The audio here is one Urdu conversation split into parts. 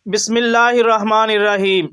بسم اللہ الرحمن الرحیم۔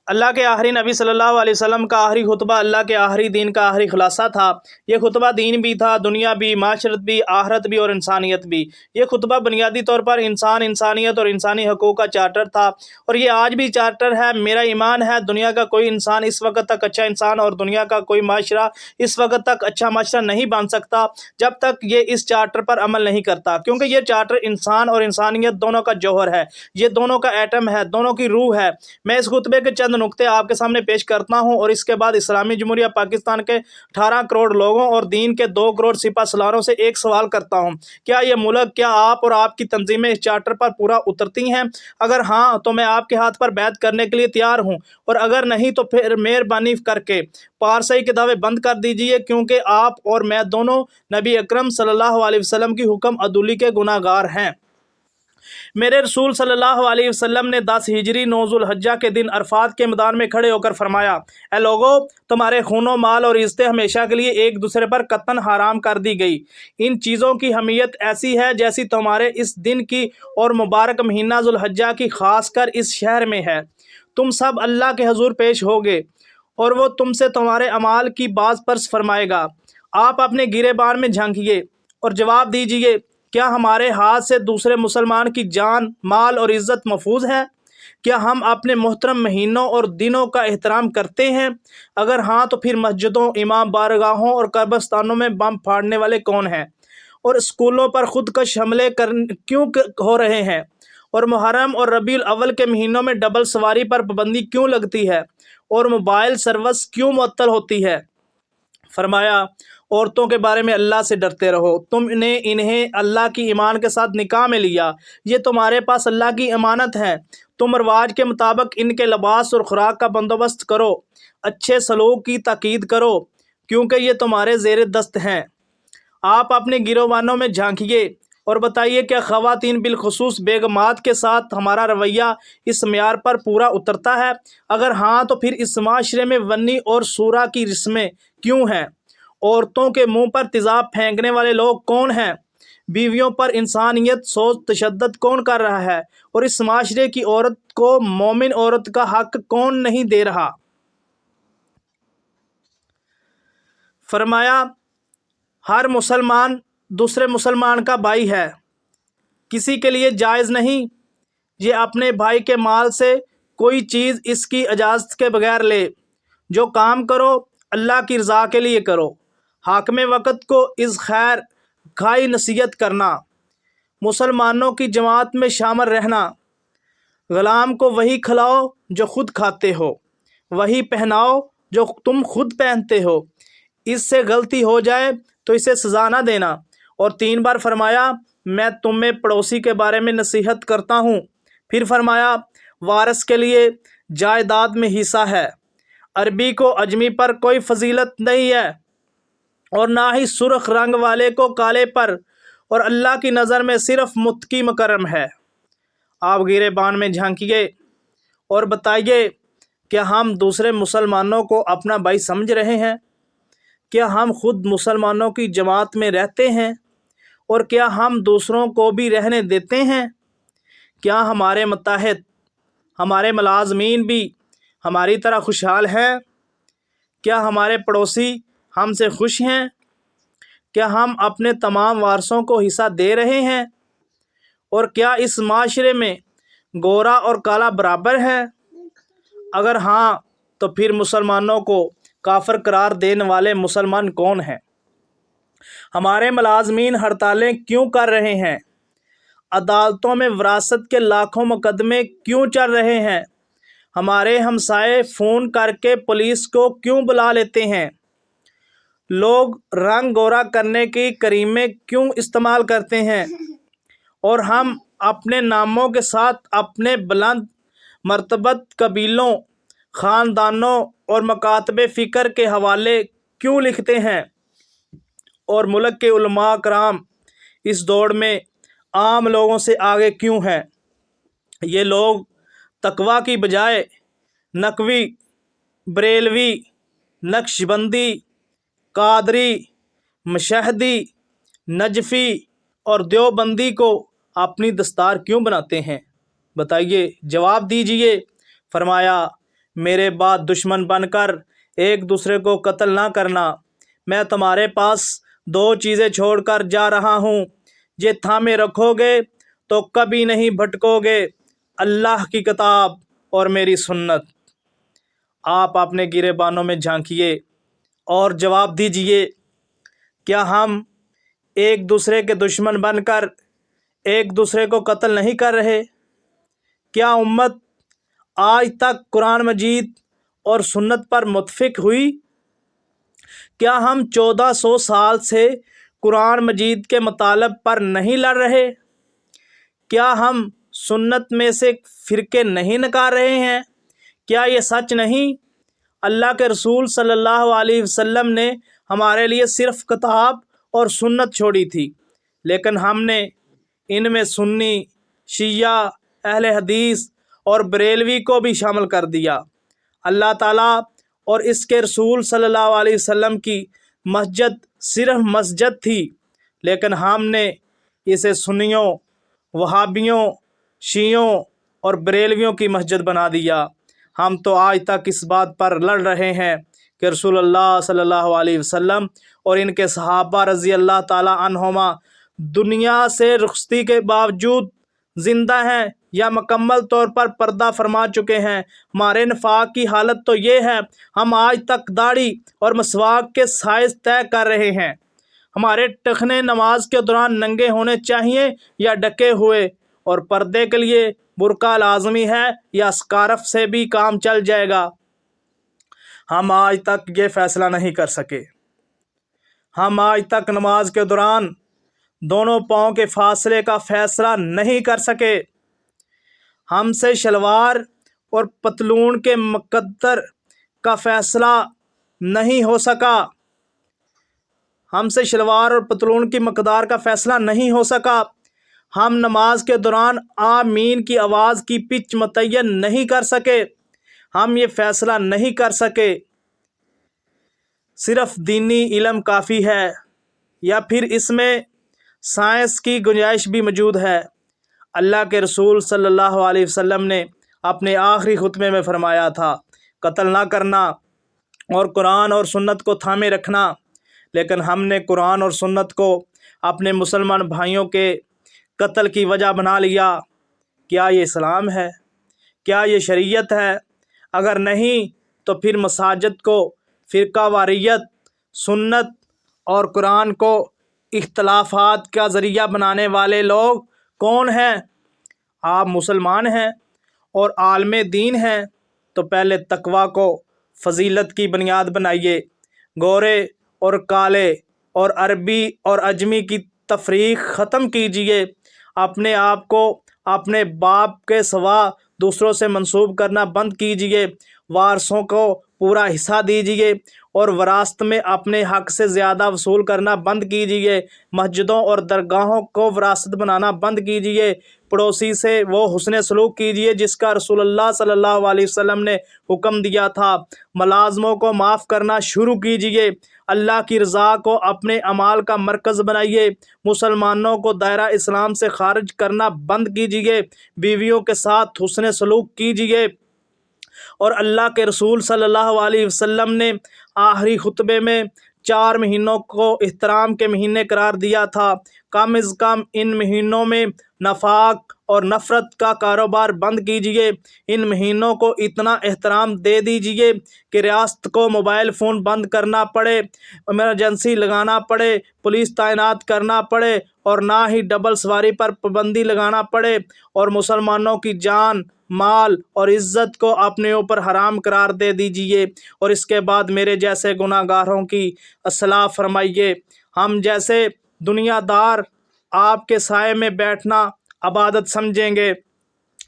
اللہ کے آخری نبی صلی اللہ علیہ وسلم کا آخری خطبہ اللہ کے آخری دین کا آخری خلاصہ تھا۔ یہ خطبہ دین بھی تھا، دنیا بھی، معاشرت بھی، آخرت بھی اور انسانیت بھی۔ یہ خطبہ بنیادی طور پر انسانیت اور انسانی حقوق کا چارٹر تھا، اور یہ آج بھی چارٹر ہے۔ میرا ایمان ہے دنیا کا کوئی انسان اس وقت تک اچھا انسان اور دنیا کا کوئی معاشرہ اس وقت تک اچھا معاشرہ نہیں بن سکتا جب تک یہ اس چارٹر پر عمل نہیں کرتا، کیونکہ یہ چارٹر انسان اور انسانیت دونوں کا جوہر ہے، یہ دونوں کا ایٹم ہے، دونوں کی روح ہے۔ میں اس خطبے کے چند نقطے آپ کے سامنے پیش کرتا ہوں، اور اس کے بعد اسلامی جمہوریہ پاکستان کے 18 کروڑ لوگوں اور دین کے 2 کروڑ سپہ سالاروں سے ایک سوال کرتا ہوں: کیا یہ ملک، کیا آپ اور آپ کی تنظیمیں اس چارٹر پر پورا اترتی ہیں؟ اگر ہاں تو میں آپ کے ہاتھ پر بیعت کرنے کے لیے تیار ہوں، اور اگر نہیں تو پھر مہربانی کر کے پارسائی کے دعوے بند کر دیجئے، کیونکہ آپ اور میں دونوں نبی اکرم صلی اللہ علیہ وسلم کی حکم عدولی کے گناہ گار ہیں۔ میرے رسول صلی اللہ علیہ وسلم نے 10 ہجری 9 ذو الحجہ کے دن عرفات کے میدان میں کھڑے ہو کر فرمایا: اے لوگو، تمہارے خون و مال اور عزتیں ہمیشہ کے لیے ایک دوسرے پر قطعاً حرام کر دی گئی۔ ان چیزوں کی اہمیت ایسی ہے جیسی تمہارے اس دن کی اور مبارک مہینہ ذو الحجہ کی خاص کر اس شہر میں ہے۔ تم سب اللہ کے حضور پیش ہوگے، اور وہ تم سے تمہارے اعمال کی باز پرس فرمائے گا۔ آپ اپنے گریبان میں جھانکیے اور جواب دیجئے: کیا ہمارے ہاتھ سے دوسرے مسلمان کی جان، مال اور عزت محفوظ ہے؟ کیا ہم اپنے محترم مہینوں اور دنوں کا احترام کرتے ہیں؟ اگر ہاں تو پھر مسجدوں، امام بارگاہوں اور قبرستانوں میں بم پھاڑنے والے کون ہیں؟ اور اسکولوں پر خودکش حملے کیوں ہو رہے ہیں؟ اور محرم اور ربیع الاول کے مہینوں میں ڈبل سواری پر پابندی کیوں لگتی ہے؟ اور موبائل سروس کیوں معطل ہوتی ہے؟ فرمایا: عورتوں کے بارے میں اللہ سے ڈرتے رہو۔ تم نے انہیں اللہ کی ایمان کے ساتھ نکاح میں لیا، یہ تمہارے پاس اللہ کی امانت ہے۔ تم رواج کے مطابق ان کے لباس اور خوراک کا بندوبست کرو، اچھے سلوک کی تاکید کرو، کیونکہ یہ تمہارے زیر دست ہیں۔ آپ اپنے گروہوں میں جھانکیے اور بتائیے: کیا خواتین بالخصوص بیگمات کے ساتھ ہمارا رویہ اس معیار پر پورا اترتا ہے؟ اگر ہاں تو پھر اس معاشرے میں ونی اور سورا کی رسمیں کیوں ہیں؟ عورتوں کے منہ پر تیزاب پھینکنے والے لوگ کون ہیں؟ بیویوں پر انسانیت سوز تشدد کون کر رہا ہے؟ اور اس معاشرے کی عورت کو مومن عورت کا حق کون نہیں دے رہا؟ فرمایا: ہر مسلمان دوسرے مسلمان کا بھائی ہے، کسی کے لیے جائز نہیں یہ اپنے بھائی کے مال سے کوئی چیز اس کی اجازت کے بغیر لے۔ جو کام کرو اللہ کی رضا کے لیے کرو۔ حاکم وقت کو اس خیر خواہی نصیحت کرنا، مسلمانوں کی جماعت میں شامل رہنا، غلام کو وہی کھلاؤ جو خود کھاتے ہو، وہی پہناؤ جو تم خود پہنتے ہو، اس سے غلطی ہو جائے تو اسے سزا نہ دینا۔ اور 3 بار فرمایا: میں تم میں پڑوسی کے بارے میں نصیحت کرتا ہوں۔ پھر فرمایا: وارث کے لیے جائیداد میں حصہ ہے، عربی کو عجمی پر کوئی فضیلت نہیں ہے، اور نہ ہی سرخ رنگ والے کو کالے پر، اور اللہ کی نظر میں صرف متقی مکرم ہے۔ آپ گریبان میں جھانکیے اور بتائیے: کیا ہم دوسرے مسلمانوں کو اپنا بھائی سمجھ رہے ہیں؟ کیا ہم خود مسلمانوں کی جماعت میں رہتے ہیں؟ اور کیا ہم دوسروں کو بھی رہنے دیتے ہیں؟ کیا ہمارے متحد، ہمارے ملازمین بھی ہماری طرح خوشحال ہیں؟ کیا ہمارے پڑوسی ہم سے خوش ہیں؟ کیا ہم اپنے تمام وارثوں کو حصہ دے رہے ہیں؟ اور کیا اس معاشرے میں گورا اور کالا برابر ہے؟ اگر ہاں تو پھر مسلمانوں کو کافر قرار دینے والے مسلمان کون ہیں؟ ہمارے ملازمین ہڑتالیں کیوں کر رہے ہیں؟ عدالتوں میں وراثت کے لاکھوں مقدمے کیوں چل رہے ہیں؟ ہمارے ہمسائے فون کر کے پولیس کو کیوں بلا لیتے ہیں؟ لوگ رنگ گورا کرنے کی کریمیں کیوں استعمال کرتے ہیں؟ اور ہم اپنے ناموں کے ساتھ اپنے بلند مرتبت قبیلوں، خاندانوں اور مکاتب فکر کے حوالے کیوں لکھتے ہیں؟ اور ملک کے علماء کرام اس دوڑ میں عام لوگوں سے آگے کیوں ہیں؟ یہ لوگ تقویٰ کی بجائے نقوی، بریلوی، نقش بندی، قادری، مشہدی، نجفی اور دیوبندی کو اپنی دستار کیوں بناتے ہیں؟ بتائیے، جواب دیجئے۔ فرمایا، میرے بعد دشمن بن کر ایک دوسرے کو قتل نہ کرنا۔ میں تمہارے پاس 2 چیزیں چھوڑ کر جا رہا ہوں، یہ تھامے رکھو گے تو کبھی نہیں بھٹکو گے، اللہ کی کتاب اور میری سنت۔ آپ اپنے گریبانوں میں جھانکیے اور جواب دیجئے، کیا ہم ایک دوسرے کے دشمن بن کر ایک دوسرے کو قتل نہیں کر رہے؟ کیا امت آج تک قرآن مجید اور سنت پر متفق ہوئی؟ کیا ہم 1400 سال سے قرآن مجید کے مطالب پر نہیں لڑ رہے؟ کیا ہم سنت میں سے فرقے نہیں نکال رہے ہیں؟ کیا یہ سچ نہیں؟ اللہ کے رسول صلی اللہ علیہ وسلم نے ہمارے لیے صرف کتاب اور سنت چھوڑی تھی، لیکن ہم نے ان میں سنی، شیعہ، اہل حدیث اور بریلوی کو بھی شامل کر دیا۔ اللہ تعالیٰ اور اس کے رسول صلی اللہ علیہ وسلم کی مسجد صرف مسجد تھی، لیکن ہم نے اسے سنیوں، وہابیوں، شیعوں اور بریلویوں کی مسجد بنا دیا۔ ہم تو آج تک اس بات پر لڑ رہے ہیں کہ رسول اللہ صلی اللہ علیہ وسلم اور ان کے صحابہ رضی اللہ تعالی عنہما دنیا سے رخصتی کے باوجود زندہ ہیں یا مکمل طور پر پردہ فرما چکے ہیں۔ ہمارے نفاق کی حالت تو یہ ہے، ہم آج تک داڑھی اور مسواک کے سائز طے کر رہے ہیں۔ ہمارے ٹخنے نماز کے دوران ننگے ہونے چاہیے یا ڈھکے ہوئے، اور پردے کے لیے برقع لازمی ہے یا اسکارف سے بھی کام چل جائے گا۔ ہم آج تک یہ فیصلہ نہیں کر سکے۔ ہم آج تک نماز کے دوران دونوں پاؤں کے فاصلے کا فیصلہ نہیں کر سکے۔ ہم سے شلوار اور پتلون کے مقدار کا فیصلہ نہیں ہو سکا۔ ہم سے شلوار اور پتلون کی مقدار کا فیصلہ نہیں ہو سکا۔ ہم نماز کے دوران آمین کی آواز کی پچ متعین نہیں کر سکے۔ ہم یہ فیصلہ نہیں کر سکے صرف دینی علم کافی ہے یا پھر اس میں سائنس کی گنجائش بھی موجود ہے۔ اللہ کے رسول صلی اللہ علیہ وسلم نے اپنے آخری خطبے میں فرمایا تھا، قتل نہ کرنا اور قرآن اور سنت کو تھامے رکھنا، لیکن ہم نے قرآن اور سنت کو اپنے مسلمان بھائیوں کے قتل کی وجہ بنا لیا۔ کیا یہ اسلام ہے؟ کیا یہ شریعت ہے؟ اگر نہیں تو پھر مساجد کو فرقہ واریت، سنت اور قرآن کو اختلافات کا ذریعہ بنانے والے لوگ کون ہیں؟ آپ مسلمان ہیں اور عالم دین ہیں تو پہلے تقوی کو فضیلت کی بنیاد بنائیے۔ گورے اور کالے اور عربی اور عجمی کی تفریق ختم کیجیے۔ اپنے آپ کو اپنے باپ کے سوا دوسروں سے منسوب کرنا بند کیجیے۔ وارثوں کو پورا حصہ دیجیے اور وراثت میں اپنے حق سے زیادہ وصول کرنا بند کیجیے۔ مسجدوں اور درگاہوں کو وراثت بنانا بند کیجیے۔ پڑوسی سے وہ حسن سلوک کیجیے جس کا رسول اللہ صلی اللہ علیہ وسلم نے حکم دیا تھا۔ ملازموں کو معاف کرنا شروع کیجیے۔ اللہ کی رضا کو اپنے اعمال کا مرکز بنائیے۔ مسلمانوں کو دائرہ اسلام سے خارج کرنا بند کیجیے۔ بیویوں کے ساتھ حسن سلوک کیجیے۔ اور اللہ کے رسول صلی اللہ علیہ وسلم نے آخری خطبے میں 4 مہینوں کو احترام کے مہینے قرار دیا تھا۔ کم از کم ان مہینوں میں نفاق اور نفرت کا کاروبار بند کیجیے۔ ان مہینوں کو اتنا احترام دے دیجیے کہ ریاست کو موبائل فون بند کرنا پڑے، ایمرجنسی لگانا پڑے، پولیس تعینات کرنا پڑے اور نہ ہی ڈبل سواری پر پابندی لگانا پڑے، اور مسلمانوں کی جان، مال اور عزت کو اپنے اوپر حرام قرار دے دیجیے، اور اس کے بعد میرے جیسے گناہ گاروں کی اصلاح فرمائیے۔ ہم جیسے دنیا دار آپ کے سائے میں بیٹھنا عبادت سمجھیں گے۔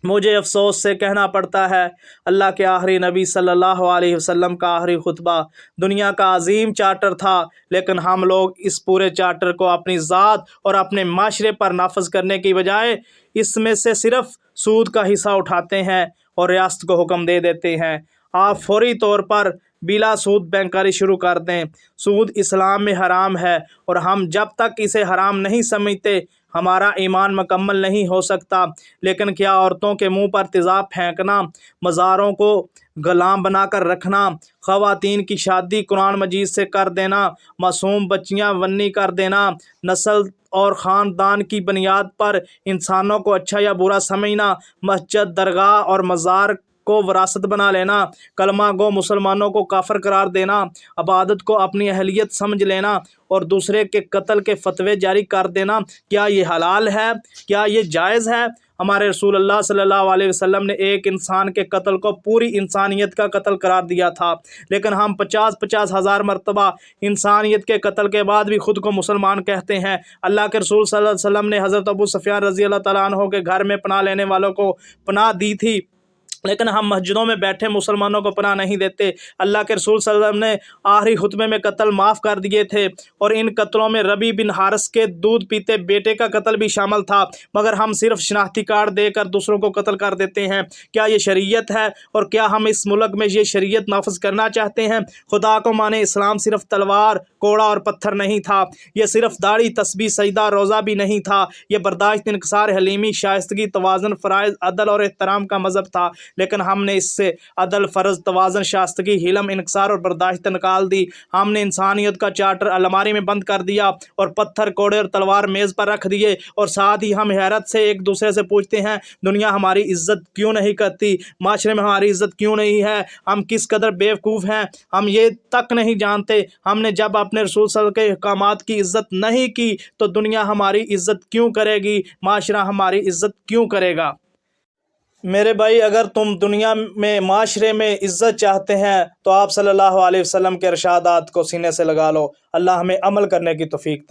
مجھے افسوس سے کہنا پڑتا ہے، اللہ کے آخری نبی صلی اللہ علیہ وسلم کا آخری خطبہ دنیا کا عظیم چارٹر تھا، لیکن ہم لوگ اس پورے چارٹر کو اپنی ذات اور اپنے معاشرے پر نافذ کرنے کی بجائے اس میں سے صرف سود کا حصہ اٹھاتے ہیں اور ریاست کو حکم دے دیتے ہیں۔ آپ فوری طور پر بلا سود بینکاری شروع کر دیں۔ سود اسلام میں حرام ہے، اور ہم جب تک اسے حرام نہیں سمجھتے ہمارا ایمان مکمل نہیں ہو سکتا۔ لیکن کیا عورتوں کے منہ پر تیزاب پھینکنا، مزاروں کو غلام بنا کر رکھنا، خواتین کی شادی قرآن مجید سے کر دینا، معصوم بچیاں ونی کر دینا، نسل اور خاندان کی بنیاد پر انسانوں کو اچھا یا برا سمجھنا، مسجد، درگاہ اور مزار کو وراثت بنا لینا، کلمہ گو مسلمانوں کو کافر قرار دینا، عبادت کو اپنی اہلیت سمجھ لینا اور دوسرے کے قتل کے فتوے جاری کر دینا، کیا یہ حلال ہے؟ کیا یہ جائز ہے؟ ہمارے رسول اللہ صلی اللہ علیہ وسلم نے ایک انسان کے قتل کو پوری انسانیت کا قتل قرار دیا تھا، لیکن ہم 50 ہزار مرتبہ انسانیت کے قتل کے بعد بھی خود کو مسلمان کہتے ہیں۔ اللہ کے رسول صلی اللہ علیہ وسلم نے حضرت ابو سفیان رضی اللہ تعالیٰ عنہ کے گھر میں پناہ لینے والوں کو پناہ دی تھی، لیکن ہم مسجدوں میں بیٹھے مسلمانوں کو پناہ نہیں دیتے۔ اللہ کے رسول صلی اللہ علیہ وسلم نے آخری خطبے میں قتل معاف کر دیے تھے، اور ان قتلوں میں ربی بن حارث کے دودھ پیتے بیٹے کا قتل بھی شامل تھا، مگر ہم صرف شناختی کارڈ دے کر دوسروں کو قتل کر دیتے ہیں۔ کیا یہ شریعت ہے؟ اور کیا ہم اس ملک میں یہ شریعت نافذ کرنا چاہتے ہیں؟ خدا کو مانے، اسلام صرف تلوار، کوڑا اور پتھر نہیں تھا، یہ صرف داڑھی، تسبیح، سجدہ، روزہ بھی نہیں تھا، یہ برداشت، انکسار، حلیمی، شائستگی، توازن، فرائض، عدل اور احترام کا مذہب تھا۔ لیکن ہم نے اس سے عدل، فرض، توازن، شائستگی، حلم، انکسار اور برداشت نکال دی۔ ہم نے انسانیت کا چارٹر الماری میں بند کر دیا اور پتھر، کوڑے اور تلوار میز پر رکھ دیے، اور ساتھ ہی ہم حیرت سے ایک دوسرے سے پوچھتے ہیں، دنیا ہماری عزت کیوں نہیں کرتی؟ معاشرے میں ہماری عزت کیوں نہیں ہے؟ ہم کس قدر بیوقوف ہیں، ہم یہ تک نہیں جانتے۔ ہم نے جب اپنے رسول صلی اللہ علیہ وسلم کے احکامات کی عزت نہیں کی تو دنیا ہماری عزت کیوں کرے گی؟ معاشرہ ہماری عزت کیوں کرے گا؟ میرے بھائی، اگر تم دنیا میں، معاشرے میں عزت چاہتے ہیں تو آپ صلی اللہ علیہ وسلم کے ارشادات کو سینے سے لگا لو۔ اللہ ہمیں عمل کرنے کی توفیق عطا